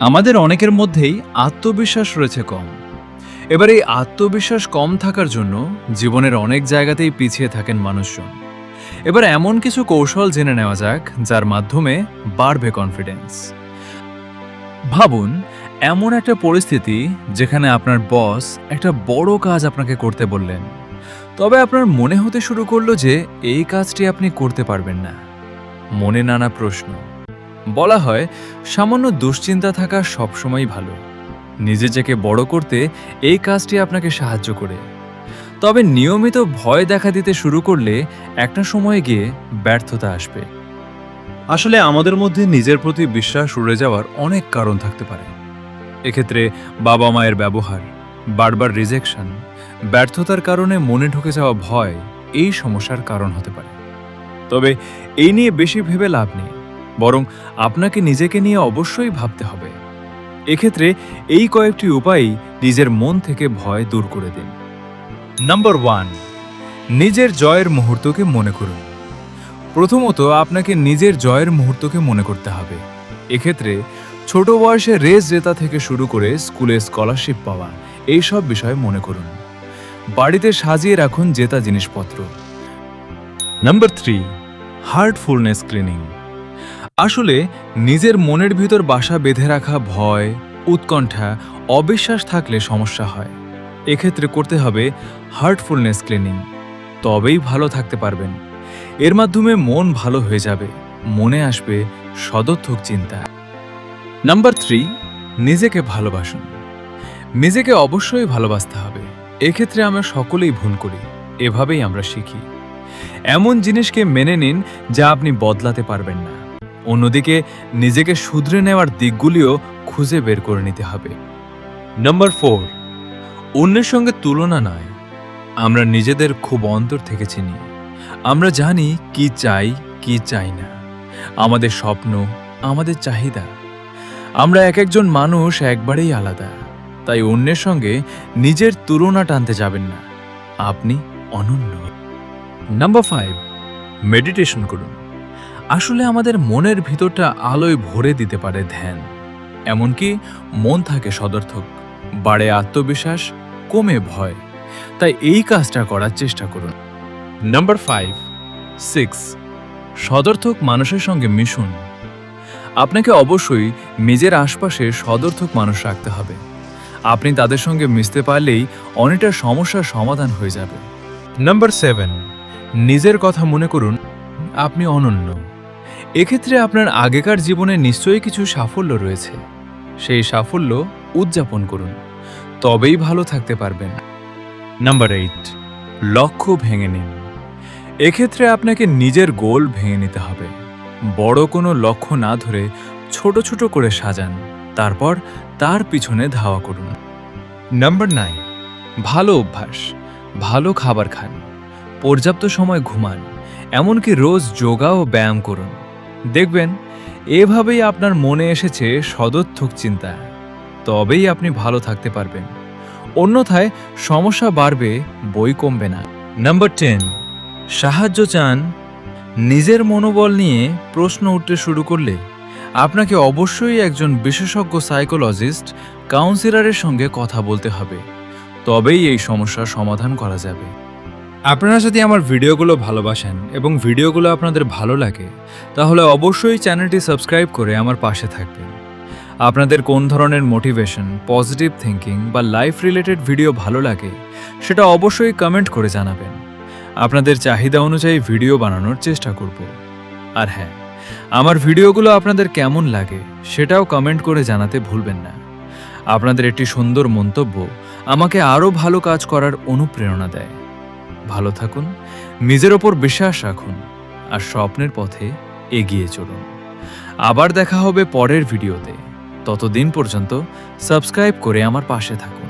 আমাদের অনেকের মধ্যেই আত্মবিশ্বাস রয়েছে কম। এবার এই আত্মবিশ্বাস কম থাকার জন্য জীবনের অনেক জায়গাতেই পিছিয়ে থাকেন মানুষজন। এবার এমন কিছু কৌশল জেনে নেওয়া যাক যার মাধ্যমে বাড়বে কনফিডেন্স। ভাবুন, এমন একটা পরিস্থিতি যেখানে আপনার বস একটা বড় কাজ আপনাকে করতে বললেন, তবে আপনার মনে হতে শুরু করলো যে এই কাজটি আপনি করতে পারবেন না। মনে নানা প্রশ্ন। বলা হয়, সামান্য দুশ্চিন্তা থাকা সবসময় ভালো। নিজেকে বড় করতে এই কাজটি আপনাকে সাহায্য করে। তবে নিয়মিত ভয় দেখা দিতে শুরু করলে একটা সময়ে গিয়ে ব্যর্থতা আসবে। আসলে আমাদের মধ্যে নিজের প্রতি বিশ্বাস উড়ে যাওয়ার অনেক কারণ থাকতে পারে। এক্ষেত্রে বাবা মায়ের ব্যবহার, বারবার রিজেকশন, ব্যর্থতার কারণে মনে ঢুকে যাওয়া ভয় এই সমস্যার কারণ হতে পারে। তবে এই নিয়ে বেশি ভেবে লাভ নেই, বরং আপনাকে নিজেকে নিয়ে অবশ্যই ভাবতে হবে। এক্ষেত্রে এই কয়েকটি উপায় নিজের মন থেকে ভয় দূর করে দিন। নাম্বার 1, নিজের জয়ের মুহূর্তকে মনে করুন। প্রথমত আপনাকে নিজের জয়ের মুহূর্তকে মনে করতে হবে। এক্ষেত্রে ছোট বয়সে রেস জেতা থেকে শুরু করে স্কুলে স্কলারশিপ পাওয়া এই সব বিষয় মনে করুন। বাড়িতে সাজিয়ে রাখুন জেতা জিনিসপত্র। Number 3, heartfulness cleaning. আসলে নিজের মনের ভিতর বাসা বেঁধে রাখা ভয়, উৎকণ্ঠা, অবিশ্বাস থাকলে সমস্যা হয়। এক্ষেত্রে করতে হবে হার্টফুলনেস ক্লিনিং, তবেই ভালো থাকতে পারবেন। এর মাধ্যমে মন ভালো হয়ে যাবে, মনে আসবে সদর্থক চিন্তা। নাম্বার 3, নিজেকে ভালোবাসুন। নিজেকে অবশ্যই ভালোবাসতে হবে। এক্ষেত্রে আমরা সকলেই ভুল করি, এভাবেই আমরা শিখি। এমন জিনিসকে মেনে নিন যা আপনি বদলাতে পারবেন না। অন্যদিকে নিজেকে শুধরে নেওয়ার দিকগুলিও খুঁজে বের করে নিতে হবে। নাম্বার 4, অন্যের সঙ্গে তুলনা নয়। আমরা নিজেদের খুব অন্তর থেকে চিনি। আমরা জানি কি চাই, কি চাই না, আমাদের স্বপ্ন, আমাদের চাহিদা। আমরা এক একজন মানুষ একবারেই আলাদা, তাই অন্যের সঙ্গে নিজের তুলনা টানতে যাবেন না। আপনি অনন্য। নাম্বার 5, মেডিটেশন করুন। আসলে আমাদের মনের ভিতরটা আলোয় ভরে দিতে পারে ধ্যান। এমনকি মন থাকে সদর্থক, বাড়ে আত্মবিশ্বাস, কমে ভয়। তাই এই কাজটা করার চেষ্টা করুন। নাম্বার 5, 6, সদর্থক মানুষের সঙ্গে মিশুন। আপনাকে অবশ্যই নিজের আশপাশে সদর্থক মানুষ রাখতে হবে। আপনি তাদের সঙ্গে মিশতে পারলেই অনেকটা সমস্যার সমাধান হয়ে যাবে। নাম্বার 7, নিজের কথা মনে করুন আপনি অনন্য। এক্ষেত্রে আপনার আগেকার জীবনে নিশ্চয়ই কিছু সাফল্য রয়েছে। সেই সাফল্য উদযাপন করুন, তবেই ভালো থাকতে পারবেন। নাম্বার 8, লক্ষ্য ভেঙে নিন। এক্ষেত্রে আপনাকে নিজের গোল ভেঙে নিতে হবে। বড় কোনো লক্ষ্য না ধরে ছোট ছোট করে সাজান, তারপর তার পিছনে ধাওয়া করুন। নাম্বার 9, ভালো অভ্যাস। ভালো খাবার খান, পর্যাপ্ত সময় ঘুমান, এমনকি রোজ যোগা ও ব্যায়াম করুন। দেখবেন এভাবেই আপনার মনে এসেছে সদর্থক চিন্তা, তবেই আপনি ভালো থাকতে পারবেন। অন্যথায় সমস্যা বাড়বে, বই কমবে না। নাম্বার 10, সাহায্য চান। নিজের মনোবল নিয়ে প্রশ্ন উঠতে শুরু করলে আপনাকে অবশ্যই একজন বিশেষজ্ঞ সাইকোলজিস্ট, কাউন্সিলরের সঙ্গে কথা বলতে হবে, তবেই এই সমস্যার সমাধান করা যাবে। আপনারা যদি আমার ভিডিওগুলো ভালোবাসেন এবং ভিডিওগুলো আপনাদের ভালো লাগে, তাহলে অবশ্যই চ্যানেলটি সাবস্ক্রাইব করে আমার পাশে থাকবেন। আপনাদের কোন ধরনের মোটিভেশন, পজিটিভ থিঙ্কিং বা লাইফ রিলেটেড ভিডিও ভালো লাগে সেটা অবশ্যই কমেন্ট করে জানাবেন। আপনাদের চাহিদা অনুযায়ী ভিডিও বানানোর চেষ্টা করব। আর হ্যাঁ, আমার ভিডিওগুলো আপনাদের কেমন লাগে সেটাও কমেন্ট করে জানাতে ভুলবেন না। আপনাদের একটি সুন্দর মন্তব্য আমাকে আরও ভালো কাজ করার অনুপ্রেরণা দেয়। ভালো থাকুন, নিজের ওপর বিশ্বাস রাখুন, আর স্বপ্নের পথে এগিয়ে চলুন। আবার দেখা হবে পরের ভিডিওতে। ততদিন পর্যন্ত সাবস্ক্রাইব করে আমার পাশে থাকুন।